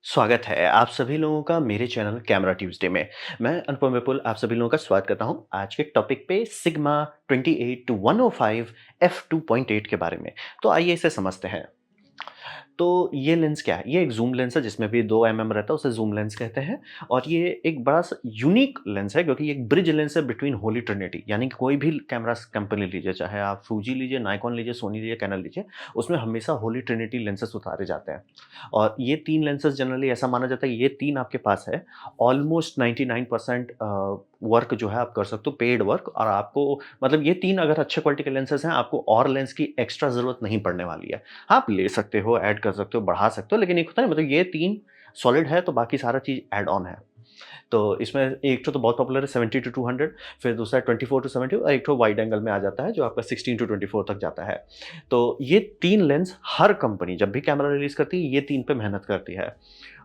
स्वागत है आप सभी लोगों का मेरे चैनल कैमरा ट्यूज़डे में। मैं अनुपम विपुल आप सभी लोगों का स्वागत करता हूं आज के टॉपिक पे सिग्मा 28 टू 105 f 2.8 के बारे में। तो आइए इसे समझते हैं। तो ये लेंस क्या है? ये एक ज़ूम लेंस है जिसमें भी 2 mm रहता है, उसे ज़ूम लेंस कहते हैं। और ये एक बड़ा-सा यूनिक लेंस है क्योंकि ये एक ब्रिज लेंस है बिटवीन होली ट्रिनिटी, यानी कि कोई भी कैमरा कंपनी लीजिए, चाहे आप फूजी लीजिए, नायकॉन लीजिए, सोनी लीजिए, कैनन लीजिए, उसमें हमेशा होली ट्रिनिटी लेंसेस उतारे जाते हैं। और ये 3 लेंसेस जनरली ऐसा माना जाता है, ये 3 आपके पास है, ऑलमोस्ट 99% वर्क जो है आप कर सकते हो, पेड वर्क। और आपको मतलब ये 3 अगर अच्छे क्वालिटी के लेंसेस हैं, आपको और लेंस की एक्स्ट्रा ज़रूरत नहीं पड़ने वाली है। आप ले सकते हो, ऐड कर सकते हो, बढ़ा सकते हो, लेकिन एक होता है ना, मतलब ये 3 सॉलिड है तो बाकी सारा चीज़ ऐड ऑन है। तो इसमें एक तो बहुत पॉपुलर है 70 टू 200, फिर दूसरा 24 टू 70 और एक तो वाइड एंगल में आ जाता है जो आपका 16 टू 24 तक जाता है। तो ये 3 लेंस हर कंपनी जब भी कैमरा रिलीज़ करती है, ये 3 पे मेहनत करती है।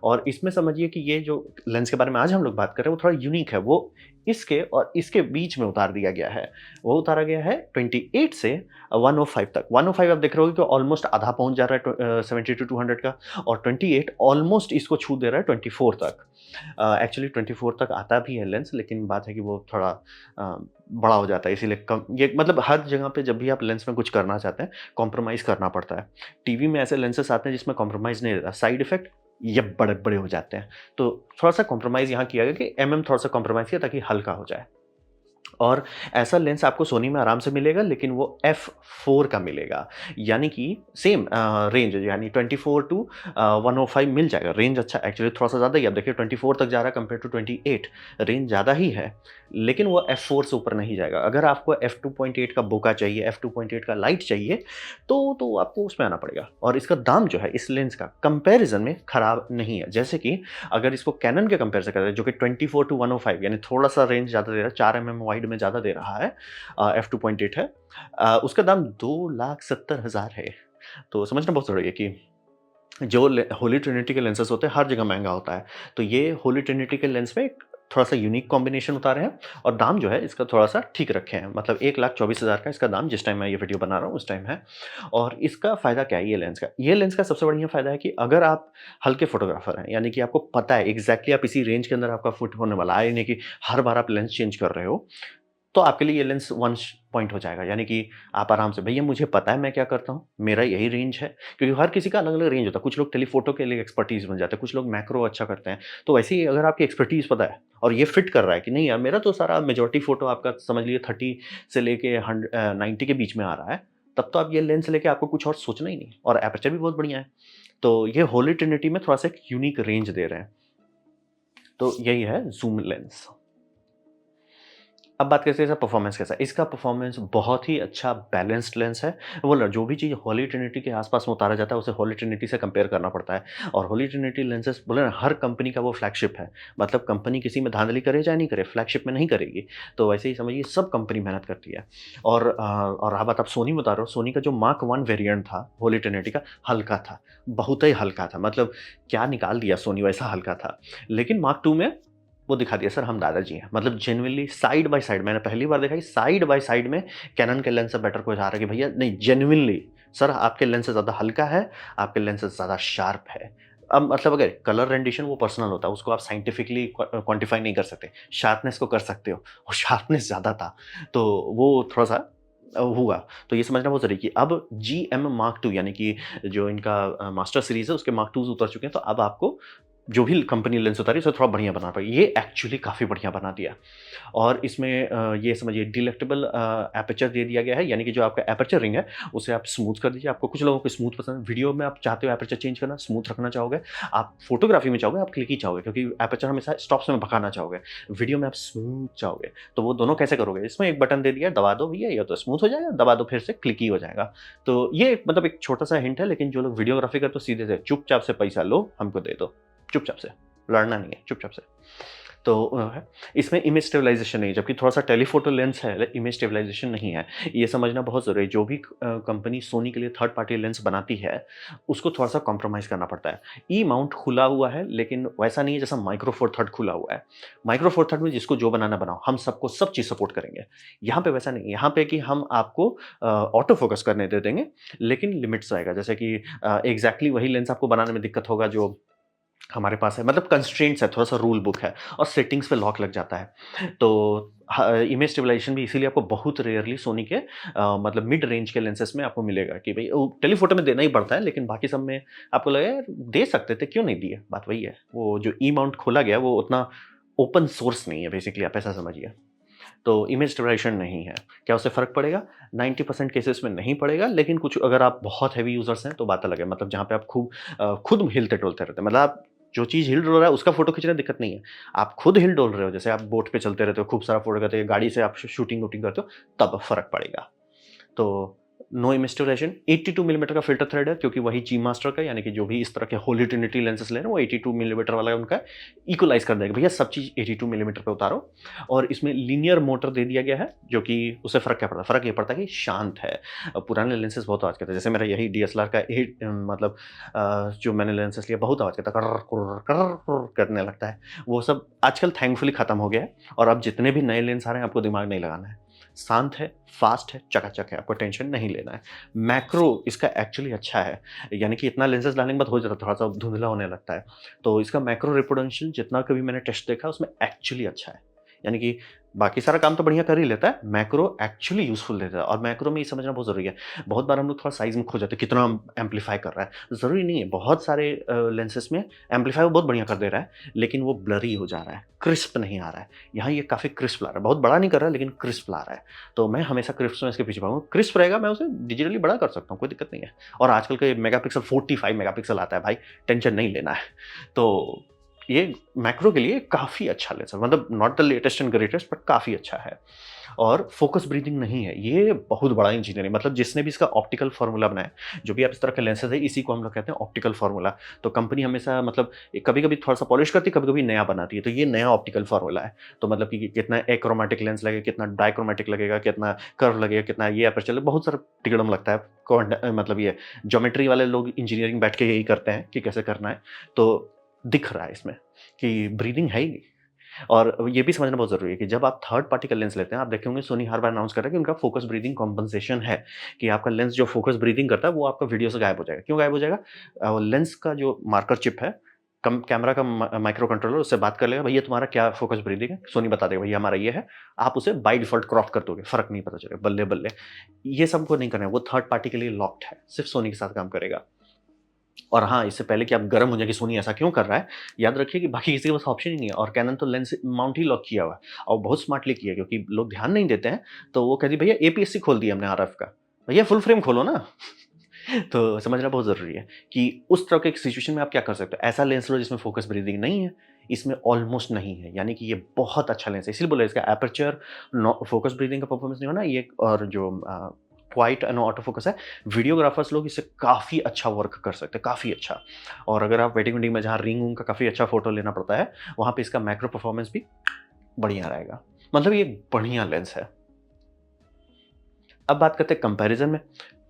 और इसमें समझिए कि ये जो लेंस के बारे में आज हम लोग बात कर रहे हैं, वो थोड़ा यूनिक है। वो इसके और इसके बीच में उतार दिया गया है। वो उतारा गया है 28 से 105 तक। 105 आप देख रहे होगे कि ऑलमोस्ट आधा पहुँच जा रहा है 70 टू 200 का, और 28 ऑलमोस्ट इसको छू दे रहा है 24 तक। एक्चुअली 24 तक आता भी है लेंस, लेकिन बात है कि वो थोड़ा बड़ा हो जाता है, इसीलिए कम ये मतलब हर जगह पे जब भी आप लेंस में कुछ करना चाहते हैं, कॉम्प्रोमाइज़ करना पड़ता है। टीवी में ऐसे लेंसेस आते हैं जिसमें कॉम्प्रोमाइज़ नहीं रहता, साइड इफ़ेक्ट ये बड़े-बड़े हो जाते हैं। तो थोड़ा-सा कॉम्प्रोमाइज़ यहाँ किया गया कि थोड़ा-सा कॉम्प्रोमाइज़ किया ताकि हल्का हो जाए। और ऐसा लेंस आपको सोनी में आराम से मिलेगा, लेकिन वो f4 का मिलेगा, यानी कि सेम रेंज, यानी 24 टू 105 मिल जाएगा। रेंज अच्छा एक्चुअली थोड़ा-सा ज़्यादा ही, आप देखिए 24 तक जा रहा है कंपेयर टू 28, रेंज ज़्यादा ही है, लेकिन वो f4 से ऊपर नहीं जाएगा। अगर आपको f2.8 का बोका चाहिए, f2.8 का लाइट चाहिए, तो आपको उसमें आना पड़ेगा। और इसका दाम जो है इस लेंस का कंपैरिज़न में खराब नहीं है। जैसे कि अगर इसको कैनन के कंपेयर से करें, जो कि 24 टू 105 यानी थोड़ा-सा रेंज ज़्यादा दे रहा है, 4 एमएम वाइड में ज़्यादा दे रहा है, f2.8 है, उसका दाम 2,70,000 है। तो समझना बहुत ज़रूरी है कि जो होली ट्रिनिटी के लेंसेज होते हैं हर जगह महंगा होता है। तो ये होली ट्रिनिटी के लेंस में एक थोड़ा-सा यूनिक कॉम्बिनेशन उतारे हैं, और दाम जो है इसका थोड़ा-सा ठीक रखे हैं। मतलब 1,24,000 का इसका दाम जिस टाइम मैं ये वीडियो बना रहा हूँ उस टाइम है। और इसका फ़ायदा क्या है ये लेंस का? ये लेंस का सबसे बढ़िया फ़ायदा है कि अगर आप हल्के फ़ोटोग्राफ़र हैं, यानी कि आपको पता है एग्ज़ैक्टली आप इसी रेंज के अंदर आपका फ़ुट होने वाला है, यानी कि हर बार आप लेंस चेंज कर रहे हो, तो आपके लिए ये लेंस वन पॉइंट हो जाएगा। यानी कि आप आराम से, भैया मुझे पता है मैं क्या करता हूँ, मेरा यही रेंज है। क्योंकि हर किसी का अलग-अलग रेंज होता है। कुछ लोग टेलीफ़ोटो के लिए एक्सपर्टीज़ बन जाते हैं, कुछ लोग मैक्रो अच्छा करते हैं। तो वैसे ही अगर आपकी एक्सपर्टीज़ पता है और ये फिट कर रहा है कि नहीं यार, मेरा तो सारा मेजॉरिटी फ़ोटो आपका समझ लीजिए 30 से लेके 90 के बीच में आ रहा है, तब तो आप ये लेंस लेके आपको कुछ और सोचना ही नहीं, और एपर्चर भी बहुत बढ़िया है। तो ये होली ट्रिनिटी में थोड़ा-सा एक यूनिक रेंज दे रहे हैं। तो यही है ज़ूम लेंस। अब बात करते हैं इसका परफॉर्मेंस कैसा है। इसका परफॉर्मेंस बहुत ही अच्छा बैलेंस्ड लेंस है। वो ल जो भी चीज़ होली ट्रिनिटी के आस-पास में उतारा जाता है, उसे होली ट्रिनिटी से कंपेयर करना पड़ता है। और होली ट्रिनिटी लेंसेज़ बोले ना, हर कंपनी का वो फ्लैगशिप है। मतलब कंपनी किसी में धांधली करे चाहे नहीं करे, फ्लैगशिप में नहीं करेगी। तो वैसे ही समझिए सब कंपनी मेहनत करती है। और रहा बात आप सोनी में बता रहे हो, सोनी का जो मार्क 1 वेरिएंट था होली ट्रिनिटी का, हल्का था, बहुत ही हल्का था। मतलब क्या निकाल दिया सोनी, वैसा हल्का था। लेकिन मार्क 2 में वो दिखा दिया, सर हम दादाजी हैं। मतलब जेनुइनली साइड बाय साइड मैंने पहली बार देखा कि साइड बाय साइड में कैनन के लेंस से बेटर कोई जा रहा है कि भैया नहीं, जेनुइनली सर आपके लेंस से ज़्यादा हल्का है, आपके लेंस से ज़्यादा शार्प है। अब मतलब अगर कलर रेंडिशन वो पर्सनल होता है, उसको आप साइंटिफिकली क्वांटिफाई नहीं कर सकते। शार्पनेस को कर सकते हो, और शार्पनेस ज़्यादा था, तो वो थोड़ा-सा हुआ। तो ये समझना बहुत ज़रूरी है कि अब जीएम मार्क 2 यानी कि जो इनका मास्टर सीरीज़ है उसके मार्क 2s उतर चुके हैं, तो अब आपको जो भी कंपनी लेंस उतारी उसे थोड़ा बढ़िया बनाना पड़ेगा। ये एक्चुअली काफ़ी बढ़िया बना दिया। और इसमें ये समझिए डिलेक्टेबल एपर्चर दे दिया गया है, यानी कि जो आपका एपर्चर रिंग है उसे आप स्मूथ कर दीजिए। आपको कुछ लोगों को स्मूथ पसंद है, वीडियो में आप चाहते हो एपर्चर चेंज करना, स्मूथ रखना चाहोगे। आप फोटोग्राफी में चाहोगे, आप क्लिकी चाहोगे, क्योंकि एपर्चर हमेशा स्टॉप्स में भगाना चाहोगे। वीडियो में आप स्मूथ चाहोगे, तो वो दोनों कैसे करोगे? इसमें एक बटन दे दिया है, दबा दो भैया, या तो स्मूथ हो जाएगा, दबा दो फिर से क्लिकी हो जाएगा। तो ये मतलब एक छोटा-सा हिंट है, लेकिन जो लोग वीडियोग्राफी करते हो सीधे से चुपचाप से पैसा लो, हमको दे दो। चुपचाप से। लड़ना नहीं है, चुपचाप से। तो है, इसमें इमेज स्टेबलाइज़ेशन नहीं है, जबकि थोड़ा-सा टेलीफ़ोटो लेंस है, इमेज स्टेबलाइज़ेशन नहीं है। ये समझना बहुत ज़रूरी है। जो भी कंपनी सोनी के लिए थर्ड पार्टी लेंस बनाती है, उसको थोड़ा-सा कॉम्प्रोमाइज़ करना पड़ता है। ई माउंट खुला हुआ है, लेकिन वैसा नहीं है जैसा माइक्रो फोर थर्ड खुला हुआ है। माइक्रो फोर थर्ड में जिसको जो बनाना बनाओ, हम सबको सब चीज़ सपोर्ट करेंगे। यहाँ पे वैसा नहीं है, यहाँ पे कि हम आपको ऑटो फ़ोकस करने दे देंगे, लेकिन लिमिट्स आएगा। जैसे कि एग्ज़ैक्टली वही लेंस आपको बनाने में दिक्कत होगा जो हमारे पास है, मतलब कंस्ट्रेंट्स है, थोड़ा-सा रूल बुक है और सेटिंग्स पे लॉक लग जाता है। तो इमेज स्टेबलाइजेशन भी इसीलिए आपको बहुत रेयरली सोनी के मतलब मिड रेंज के लेंसेज़ में आपको मिलेगा कि भई वो टेलीफ़ोटो में देना ही पड़ता है, लेकिन बाकी सब में आपको लगेगा यार दे सकते थे, क्यों नहीं दिए? बात वही है। वो जो ई माउंट खोला गया वो उतना ओपन सोर्स नहीं है बेसिकली, आप ऐसा समझिए। तो इमेज स्टेबलाइजेशन नहीं है। क्या उससे फ़र्क पड़ेगा? 90% केसेज़ में नहीं पड़ेगा, लेकिन कुछ अगर आप बहुत हेवी यूज़र्स हैं तो बात अलग है। मतलब जहाँ पे आप खुद हिलते-डुलते रहते हैं। मतलब आप जो चीज़ हिल डुल रहा है उसका फ़ोटो खींचने में दिक्कत नहीं है। आप खुद हिल-डुल रहे हो, जैसे आप बोट पे चलते रहते हो, खूब सारा फ़ोटो करते हो, गाड़ी से आप शूटिंग-वूटिंग करते हो, तब फ़र्क पड़ेगा। तो नो इमेज स्टेबलाइजेशन 82 मिलीमीटर का फ़िल्टर थ्रेड है, क्योंकि वही जी मास्टर का, यानी कि जो भी इस तरह के होली ट्रिनिटी लेंसेज़ ले रहे हैं वो 82 मिलीमीटर वाला उनका इक्वलाइज़ कर देगा। भैया सब चीज़ 82 मिलीमीटर पे उतारो, और इसमें लीनियर मोटर दे दिया गया है, जो कि उससे फ़र्क क्या पड़ता है? फ़र्क ये पड़ता है कि शांत है। पुराने लेंसेज़ बहुत आवाज़ करते हैं, जैसे मेरा यही डीएसएलआर का मतलब जो मैंने लेंसेज़ लिया बहुत आवाज़ करता है, कर्र कुर्र कर्र कुर्र करने लगता है। वो सब आजकल थैंकफुली खत्म हो गया है, और अब जितने भी नए लेंस आ रहे हैं आपको दिमाग नहीं लगाना है। शांत है, फ़ास्ट है, चकाचक है, आपको टेंशन नहीं लेना है। मैक्रो इसका एक्चुअली अच्छा है, यानी कि इतना लेंसेज़ डालने के बाद हो जाता है, थोड़ा-सा धुंधला होने लगता है। तो इसका मैक्रो रिप्रोडक्शन जितना कभी मैंने टेस्ट देखा उसमें एक्चुअली अच्छा है। यानी कि बाकी सारा काम तो बढ़िया कर ही लेता है, मैक्रो एक्चुअली यूज़फुल देता है, और मैक्रो में ये समझना बहुत ज़रूरी है। बहुत बार हम लोग थोड़ा साइज़ में खो जाते हैं, कितना एम्प्लीफाई कर रहा है। ज़रूरी नहीं है, बहुत सारे लेंसेज़ में एम्प्लीफाई वो बहुत बढ़िया कर दे रहा है, लेकिन वो ब्लरी हो जा रहा है, क्रिस्प नहीं आ रहा है। यहाँ ये काफ़ी क्रिस्प ला रहा है, बहुत बड़ा नहीं कर रहा है लेकिन क्रिस्प ला रहा है। तो मैं हमेशा क्रिस्पनेस के पीछे भागूँगा, क्रिस्प रहेगा मैं उसे डिजिटली बड़ा कर सकता हूँ, कोई दिक्कत नहीं है। और आजकल के मेगापिक्सल 45 मेगापिक्सल आता है भाई, टेंशन नहीं लेना है। तो ये मैक्रो के लिए काफ़ी अच्छा लेंस है, मतलब not the latest and greatest but काफ़ी अच्छा है। और फ़ोकस ब्रीथिंग नहीं है, ये बहुत बड़ा इंजीनियरिंग, मतलब जिसने भी इसका ऑप्टिकल फ़ॉर्मूला बनाया, जो भी आप इस तरह के लेंसेज़ है, इसी को हम लोग कहते हैं ऑप्टिकल फ़ॉर्मूला। तो कंपनी हमेशा मतलब कभी-कभी थोड़ा-सा पॉलिश करती है, कभी-कभी नया बनाती है, तो ये नया ऑप्टिकल फ़ॉर्मूला है। तो मतलब कि कितना एक्रोमैटिक लेंस लगेगा, कितना डायक्रोमैटिक लगेगा, कितना कर्व लगेगा, कितना ये अपर्चर लगेगा, बहुत सारा तिकड़म लगता है। मतलब ये ज्योमेट्री वाले लोग इंजीनियरिंग बैठ के यही करते हैं कि कैसे करना है। तो दिख रहा है इसमें कि ब्रीथिंग है ही नहीं। और ये भी समझना बहुत ज़रूरी है कि जब आप थर्ड पार्टी का लेंस लेते हैं, आप देखे होंगे सोनी हर बार अनाउंस कर रहा है कि उनका फोकस ब्रीथिंग कॉम्पेंसेशन है, कि आपका लेंस जो फोकस ब्रीथिंग करता है, वो आपका वीडियो से गायब हो जाएगा। क्यों गायब हो जाएगा? लेंस का जो मार्कर चिप है, कम कैमरा का माइक्रो कंट्रोलर उससे बात कर लेगा, भैया तुम्हारा क्या फोकस ब्रीथिंग है? सोनी बता देगा, भैया हमारा ये है। आप उसे बाय डिफ़ॉल्ट क्रॉप कर दोगे, फ़र्क नहीं पता चलेगा, बल्ले-बल्ले। ये सबको नहीं करना है, वो थर्ड पार्टी के लिए लॉक्ड है, सिर्फ़ सोनी के साथ काम करेगा। और हाँ, इससे पहले कि आप गरम हो जाएँ कि सोनी ऐसा क्यों कर रहा है, याद रखिए कि बाकी किसी के पास ऑप्शन ही नहीं है, और कैनन तो लेंस माउंट ही लॉक किया हुआ है, और बहुत स्मार्टली किया है, क्योंकि लोग ध्यान नहीं देते हैं, तो वो कहती है भैया एपीएस-सी खोल दिया हमने आरएफ का। भैया फुल फ्रेम खोलो ना। तो समझना बहुत ज़रूरी है कि उस तरह के एक सिचुएशन में आप क्या कर सकते हो। ऐसा लेंस लो जिसमें फोकस ब्रीथिंग नहीं है, इसमें ऑलमोस्ट नहीं है, यानी कि ये बहुत अच्छा लेंस है। इसीलिए बोला इसका एपर्चर फोकस ब्रीथिंग का परफॉर्मेंस नहीं होना ये, और जो क्वाइट एंड ऑटो फोकस है, वीडियोग्राफर्स लोग इससे काफ़ी अच्छा वर्क कर सकते हैं, काफ़ी अच्छा। और अगर आप वेडिंग वेडिंग में जहाँ रिंग वूंग का काफ़ी अच्छा फोटो लेना पड़ता है, वहाँ पे इसका मैक्रो परफॉर्मेंस भी बढ़िया रहेगा। मतलब ये बढ़िया लेंस है। अब बात करते हैं कंपैरिज़न में।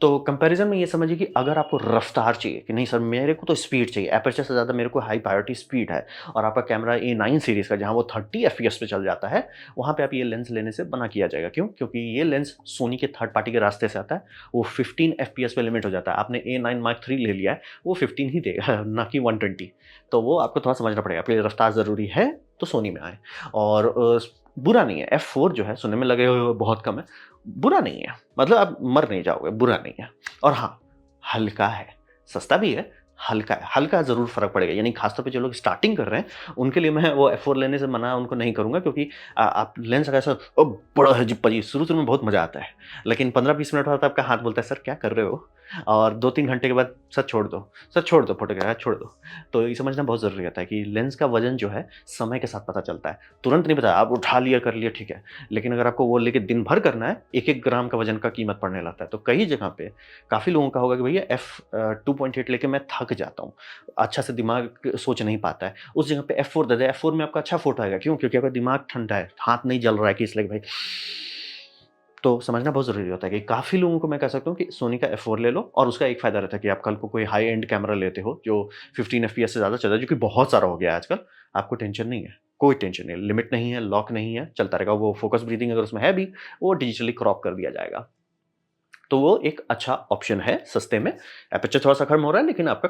तो कंपैरिज़न में ये समझिए कि अगर आपको रफ़्तार चाहिए कि नहीं सर मेरे को तो स्पीड चाहिए, एपर्चर से ज़्यादा मेरे को हाई प्रायोरिटी स्पीड है, और आपका कैमरा ए9 सीरीज़ का जहाँ वो 30 एफपीएस पे चल जाता है, वहाँ पे आप ये लेंस लेने से मना किया जाएगा। क्यों? क्योंकि ये लेंस सोनी के थर्ड पार्टी के रास्ते से आता है, वो 15 एफपीएस पे लिमिट हो जाता है। आपने ए9 मार्क 3 ले लिया है, वो 15 ही देगा ना कि 120। तो वो आपको थोड़ा समझना पड़ेगा, आपके लिए रफ़्तार ज़रूरी है तो सोनी में आएँ। और बुरा नहीं है, एफ4 जो है सुनने में लगे हुए बहुत कम है, बुरा नहीं है, मतलब आप मर नहीं जाओगे, बुरा नहीं है। और हाँ, हल्का है, सस्ता भी है, हल्का है, हल्का ज़रूर फ़र्क पड़ेगा, यानी खासतौर पे जो लोग स्टार्टिंग कर रहे हैं, उनके लिए मैं वो एफ4 लेने से मना उनको नहीं करूँगा, क्योंकि आप लेंस का ऐसा बड़ा है जिप्पा जी, शुरू-शुरू में बहुत मज़ा आता है, लेकिन 15-20 मिनट बाद आपका हाथ बोलता है, "सर क्या कर रहे हो?" और 2-3 घंटे के बाद, "सर छोड़ दो, सर छोड़ दो फ़ोटो छोड़ दो।" तो ये समझना बहुत ज़रूरी होता है कि लेंस का वज़न जो है, समय के साथ पता चलता है, तुरंत नहीं पता, आप उठा लिया, कर लिया, ठीक है। लेकिन अगर आपको वो लेके दिन भर करना है, 1-1 ग्राम का वज़न का कीमत पड़ने लगता है। तो कई जगह पे काफ़ी लोगों का होगा कि भैया 2.8 लेके मैं थक जाता हूँ। अच्छा से दिमाग सोच नहीं पाता है। उस जगह पे एफ4 दे दें, एफ4 में आपका अच्छा फ़ोटो आएगा। क्यों? क्योंकि आपका दिमाग ठंडा है, हाथ नहीं जल रहा है कि इसलिए भाई, तो समझना बहुत ज़रूरी होता है कि काफ़ी लोगों को मैं कह सकता हूँ कि सोनी का एफ4 ले लो, और उसका एक फ़ायदा रहता है कि आप कल को कोई हाई एंड कैमरा लेते हो जो 15 एफपीएस से ज़्यादा चल रहा है, जो कि बहुत सारा हो गया है आजकल, आपको टेंशन नहीं है। कोई टेंशन नहीं है, लिमिट नहीं है, लॉक नहीं है, चलता रहेगा। वो फ़ोकस ब्रीथिंग अगर उसमें है भी, वो डिजिटली क्रॉप कर दिया जाएगा। तो वो एक अच्छा ऑप्शन है सस्ते में। एपर्चर थोड़ा-सा कम हो रहा है, लेकिन आपका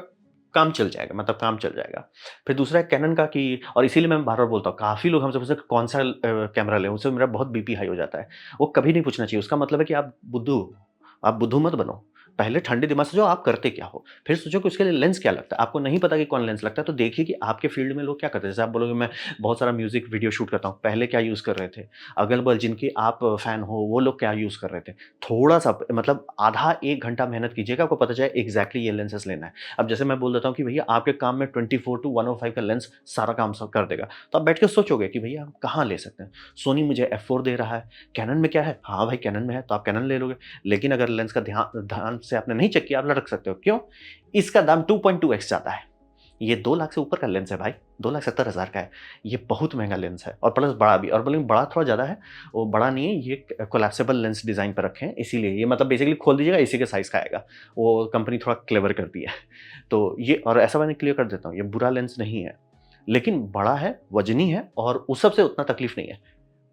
काम चल जाएगा, मतलब काम चल जाएगा। फिर दूसरा है कैनन का कि और इसीलिए मैं बार-बार बोलता हूँ, काफ़ी लोग हमसे पूछते हैं कौन-सा कैमरा लें? उससे मेरा बहुत बीपी हाई हो जाता है। वो कभी नहीं पूछना चाहिए, उसका मतलब है कि आप बुद्धू हो। आप बुद्धू मत बनो। पहले ठंडे दिमाग से सोचो आप करते क्या हो? फिर सोचो कि उसके लिए लेंस क्या लगता है? आपको नहीं पता कि कौन लेंस लगता है, तो देखिए कि आपके फ़ील्ड में लोग क्या करते हैं। जैसे आप बोलोगे मैं बहुत सारा म्यूज़िक वीडियो शूट करता हूँ, पहले क्या यूज़ कर रहे थे? अगल-बगल जिनके आप फ़ैन हो, वो लोग क्या यूज़ कर रहे थे? थोड़ा-सा मतलब आधा 1 घंटा मेहनत कीजिएगा, आपको पता चले एग्ज़ैक्टली ये लेंसेज़ लेना है। अब जैसे मैं बोल देता हूँ कि भैया आपके काम में 24 टू 105 का लेंस सारा काम कर देगा। तो आप बैठ के सोचोगे कि भैया हम कहाँ ले सकते हैं? सोनी मुझे एफ4 दे रहा है, कैनन में क्या है? हाँ भाई कैनन में है, तो आप कैनन ले लोगे। लेकिन अगर लेंस का ध्यान ध्यान से आपने नहीं चेक किया, आप लटक सकते हो। क्यों? इसका दाम 2.2x ज़्यादा है। ये 2 लाख से ऊपर का लेंस है भाई, 2,70,000 का है। ये बहुत महँगा लेंस है और प्लस बड़ा भी और बोलेंगे बड़ा थोड़ा ज़्यादा है, वो बड़ा नहीं है, ये कोलैप्सिबल लेंस डिज़ाइन पे रखे हैं, इसीलिए ये मतलब बेसिकली खोल दीजिएगा इसी के साइज़ का आएगा। वो कंपनी थोड़ा क्लेवर करती है। तो ये और ऐसा मैंने क्लियर कर देता हूँ, ये बुरा लेंस नहीं है, लेकिन बड़ा है, वज़नी है और उस सब से उतना तकलीफ नहीं है।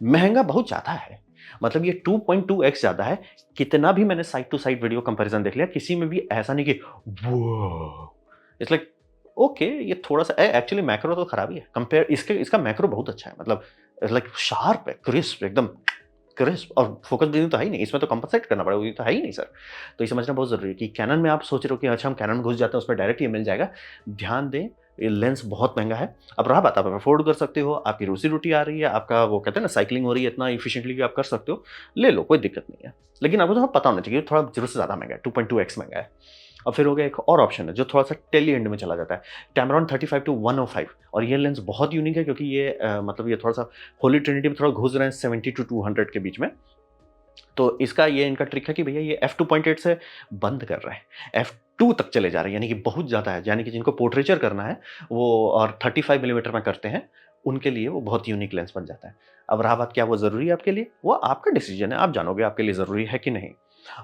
महँगा बहुत ज़्यादा है। मतलब ये 2.2x ज़्यादा है। कितना भी मैंने side to side video comparison देख लिया, किसी में भी ऐसा नहीं कि वॉव! इट्स लाइक ओके ये थोड़ा-सा एक्चुअली मैक्रो तो खराब ही है। कंपेयर इसके इसका मैक्रो बहुत अच्छा है। मतलब लाइक शार्प है, क्रिस्प एकदम क्रिस्प और फ़ोकस ब्रीथिंग तो है ही नहीं। इसमें तो कंपनसेट करना पड़ेगा, ये तो है ही नहीं सर। तो ये समझना बहुत ज़रूरी है कि कैनन में आप सोच रहे हो कि अच्छा हम कैनन में घुस जाते हैं, उसमें डायरेक्ट ये मिल जाएगा। ध्यान दें, ये लेंस बहुत महँगा है। अब रहा बात आप अफ़ोर्ड कर सकते हो, आपकी रोज़ी-रोटी आ रही है, आपका वो कहते हैं ना साइक्लिंग हो रही है इतना एफिशिएंटली कि आप कर सकते हो, ले लो कोई दिक्कत नहीं है। लेकिन आपको थोड़ा पता होना चाहिए, थोड़ा ज़रूरत से ज़्यादा महँगा है, 2.2x महँगा है। और फिर हो गया एक और ऑप्शन है जो थोड़ा-सा टेल एंड में चला जाता है, Tamron 35 टू 105 और ये लेंस बहुत यूनिक है क्योंकि ये मतलब ये थोड़ा-सा होली ट्रिनिटी में थोड़ा घुस रहे हैं 70 टू 200 के बीच में। तो इसका ये इनका ट्रिक है कि भैया ये f2.8 से बंद कर रहे हैं। f2 तक चले जा रहे हैं यानी कि बहुत ज़्यादा है, यानी कि जिनको पोर्ट्रेचर करना है वो और 35 मिलीमीटर में करते हैं, उनके लिए वो बहुत यूनिक लेंस बन जाता है। अब रहा बात क्या वो ज़रूरी है आपके लिए? वो आपका डिसीज़न है, आप जानोगे आपके लिए ज़रूरी है कि नहीं।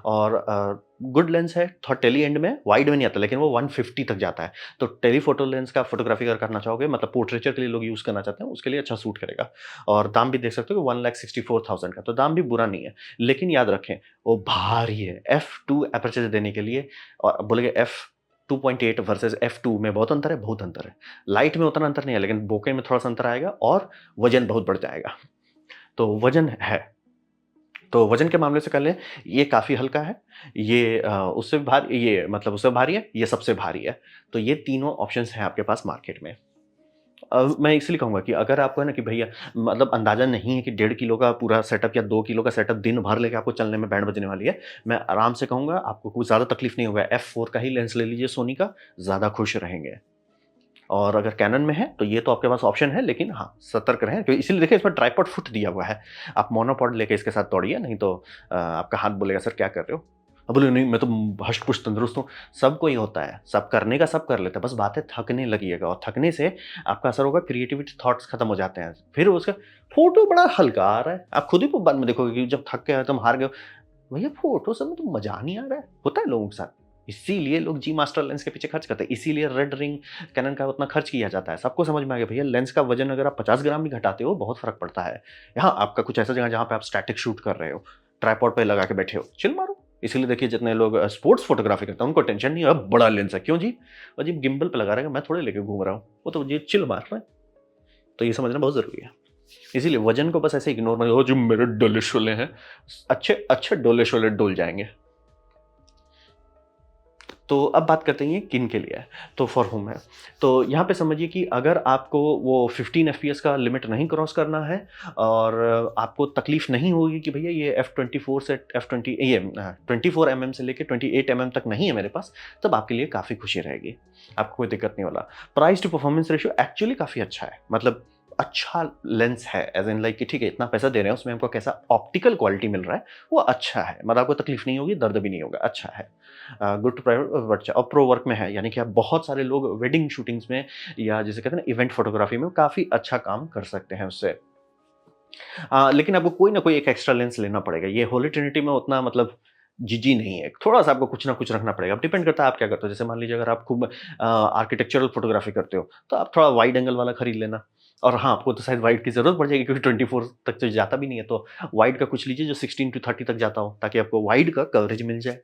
और गुड लेंस है, थोड़ा टेली एंड में, वाइड में नहीं आता लेकिन वो 150 तक जाता है। तो टेलीफ़ोटो लेंस का फ़ोटोग्राफ़ी अगर करना चाहोगे मतलब पोर्ट्रेचर के लिए लोग यूज़ करना चाहते हैं, उसके लिए अच्छा सूट करेगा। और दाम भी देख सकते हो कि 1,64,000 का, तो दाम भी बुरा नहीं है। लेकिन याद रखें, वो भारी है। f2 एपर्चर देने के लिए और बोलेंगे f2.8 वर्सेस f2 में बहुत अंतर है, बहुत अंतर है। लाइट में उतना अंतर नहीं है, लेकिन बोके में थोड़ा-सा अंतर आएगा और वज़न बहुत बढ़ जाएगा। तो वज़न है। तो वज़न के मामले से कर लें, ये काफ़ी हल्का है। ये उससे ये मतलब उससे भारी है, ये सबसे भारी है। तो ये तीनों ऑप्शंस हैं आपके पास मार्केट में। मैं इसलिए कहूँगा कि अगर आपको है ना कि भैया मतलब अंदाज़ा नहीं है कि 1.5 किलो का पूरा सेटअप या 2 किलो का सेटअप दिन भर लेके आपको चलने में बैंड बजने वाली है। मैं आराम से कहूँगा आपको कोई ज़्यादा तकलीफ़ नहीं होगा। एफ4 का ही लेंस ले लीजिए सोनी का, ज़्यादा खुश रहेंगे। और अगर कैनन में है तो ये तो आपके पास ऑप्शन है लेकिन हाँ, सतर्क रहें क्योंकि इसीलिए देखिए इसमें ट्राइपॉड फुट दिया हुआ है। आप मोनोपॉड लेके इसके साथ दौड़िए नहीं तो आपका हाथ बोलेगा सर क्या कर रहे हो? अब बोले नहीं मैं तो हष्ट-पुष्ट तंदुरुस्त हूँ। सबको ही होता है, सब करने का सब कर लेते हैं, बस बात है थकने लगिएगा और थकने से आपका असर होगा क्रिएटिविटी थॉट्स खत्म हो जाते हैं। फिर उसका फ़ोटो बड़ा हल्का आ रहा है। आप खुद ही को बाद में देखोगे कि जब थक के आए तुम हार गए हो, भैया फ़ोटो सब में तो मज़ा नहीं आ रहा है। होता है लोगों के साथ। इसीलिए लोग जी मास्टर लेंस के पीछे खर्च करते हैं। इसीलिए रेड रिंग कैनन का उतना खर्च किया जाता है। सबको समझ में आ गया भैया लेंस का वज़न अगर आप 50 ग्राम भी घटाते हो बहुत फ़र्क पड़ता है। यहाँ आपका कुछ ऐसा जगह जहाँ पे आप स्टैटिक शूट कर रहे हो, ट्राइपॉड पे लगा के बैठे हो, चिल मारो। इसीलिए देखिए जितने लोग स्पोर्ट्स फ़ोटोग्राफ़ी करते हैं उनको टेंशन नहीं है, बड़ा लेंस है। क्यों जी? और जी गिम्बल पे लगा रहेगा मैं थोड़े लेके घूम रहा हूँ। वो तो जी चिल मार रहे हैं। तो ये समझना बहुत ज़रूरी है। इसीलिए वज़न को बस ऐसे इग्नोर मत करो जो मेरे डोले-शोले हैं। अच्छे अच्छे डोले-शोले डोल जाएँगे। तो अब बात करते हैं ये किन के लिए है, तो फॉर होम है। तो यहाँ पे समझिए कि अगर आपको वो 15 एफपीएस का लिमिट नहीं क्रॉस करना है और आपको तकलीफ नहीं होगी कि भैया ये F24 से F20 ये 24 एमएम से लेके 28 एमएम तक नहीं है मेरे पास, तब आपके लिए काफ़ी खुशी रहेगी। आपको कोई दिक्कत नहीं वाला। Price to performance ratio actually काफ़ी अच्छा है। मतलब अच्छा लेंस है एज़ इन लाइक कि ठीक है इतना पैसा दे रहे हैं उसमें हमको कैसा ऑप्टिकल क्वालिटी मिल रहा है, वो अच्छा है। मतलब आपको तकलीफ नहीं होगी, दर्द भी नहीं होगा, अच्छा है। गुड टू प्राइवेट बच्चा और प्रो वर्क में है यानी कि आप बहुत सारे लोग वेडिंग शूटिंग्स में या जिसे कहते हैं ना इवेंट फोटोग्राफी में काफ़ी अच्छा काम कर सकते हैं उससे। लेकिन आपको कोई ना कोई एक एक्स्ट्रा लेंस लेना पड़ेगा। ये होली ट्रिनिटी में उतना मतलब जीजी नहीं है। थोड़ा-सा आपको कुछ ना कुछ रखना पड़ेगा। अब डिपेंड करता है आप क्या करते हो। जैसे मान लीजिए अगर आप खूब आर्किटेक्चरल फोटोग्राफी करते हो, तो आप थोड़ा वाइड एंगल वाला खरीद लेना। और हाँ, आपको तो शायद वाइड की ज़रूरत पड़ जाएगी क्योंकि 24 तक तो जाता भी नहीं है, तो वाइड का कुछ लीजिए जो 16 टू 30 तक जाता हो, ताकि आपको वाइड का कवरेज मिल जाए।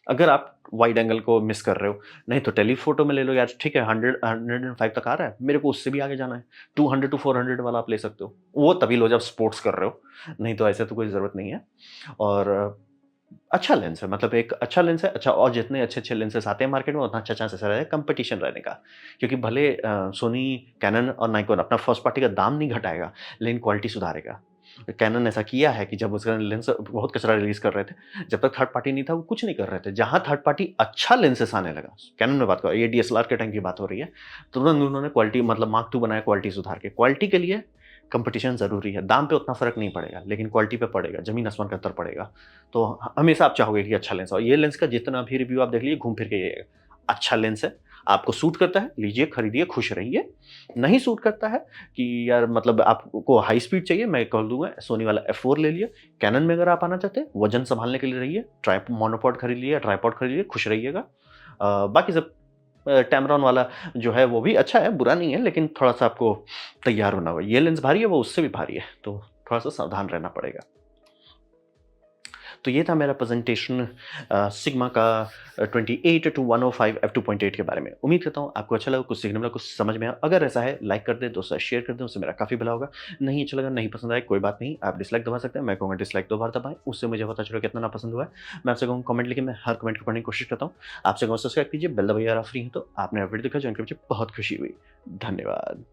अगर आप वाइड एंगल को मिस कर रहे हो, नहीं तो टेलीफ़ोटो में ले लो यार, ठीक है 100 105 तक आ रहा है, मेरे को उससे भी आगे जाना है, 200 टू 400 वाला आप ले सकते हो। वो तभी लो जब स्पोर्ट्स कर रहे हो, नहीं तो ऐसे तो कोई ज़रूरत नहीं है। और अच्छा लेंस है, मतलब एक अच्छा लेंस है, अच्छा, और जितने अच्छे-अच्छे लेंसेज़ आते हैं मार्केट में उतना अच्छा चांसेस है कॉम्पिटिशन रहने का। क्योंकि भले सोनी, कैनन और नाइकोन अपना फर्स्ट पार्टी का दाम नहीं घटाएगा, लेकिन क्वालिटी सुधारेगा। कैनन ऐसा किया है कि जब उसका लेंस बहुत कचरा रिलीज़ कर रहे थे, जब तक थर्ड पार्टी नहीं था वो कुछ नहीं कर रहे थे। जहाँ थर्ड पार्टी अच्छा लेंसेज़ आने लगा, कैनन में बात कर, ये डीएसएलआर के टाइम की बात हो रही है, तुरंत उन्होंने क्वालिटी, मतलब मार्क 2 बनाया क्वालिटी सुधार के। क्वालिटी के लिए कंपटीशन ज़रूरी है, दाम पे उतना फ़र्क नहीं पड़ेगा, लेकिन क्वालिटी पे पड़ेगा, ज़मीन-आसमान का अंतर पड़ेगा। तो हमेशा आप चाहोगे कि अच्छा लेंस हो, और ये लेंस का जितना भी रिव्यू आप देख लीजिए, घूम फिर के ये अच्छा लेंस है, आपको सूट करता है, लीजिए, खरीदिए, खुश रहिए। नहीं सूट करता है कि यार मतलब आपको हाई स्पीड चाहिए, मैं कह दूँगा सोनी वाला F4 ले लिए। कैनन में अगर आप आना चाहते हैं, वज़न सँभालने के लिए रहिए, मोनोपॉड खरीद लिए, ट्राइपॉड खरीद लिए, खुश रहिएगा। बाकी सब टैमरॉन वाला जो है वो भी अच्छा है, बुरा नहीं है, लेकिन थोड़ा-सा आपको तैयार होना होगा। ये लेंस भारी है, वो उससे भी भारी है, तो थोड़ा-सा सावधान रहना पड़ेगा। तो ये था मेरा प्रेज़ेंटेशन सिग्मा का 28 टू 105 f2.8 के बारे में। उम्मीद करता हूँ आपको अच्छा लगा, कुछ सीखने मिला, कुछ समझ में आया। अगर ऐसा है, लाइक कर दें, दोस्तों के साथ शेयर कर दें, उससे मेरा काफ़ी भला होगा। नहीं अच्छा लगा, नहीं पसंद आया, कोई बात नहीं, आप डिसलाइक दबा सकते हैं। मैं कहूँगा डिसलाइक 2 बार दबाएँ, उससे मुझे पता चलेगा कितना नापसंद हुआ है। मैं आपसे कहूँगा कमेंट लिखिए, मैं हर कमेंट को पढ़ने की कोशिश करता हूँ। आपसे कहूँगा सब्सक्राइब कीजिए, बेल दबाइए अगर आप फ्री हैं तो। आपने वीडियो देखा, जॉइन करके मुझे बहुत खुशी हुई। धन्यवाद।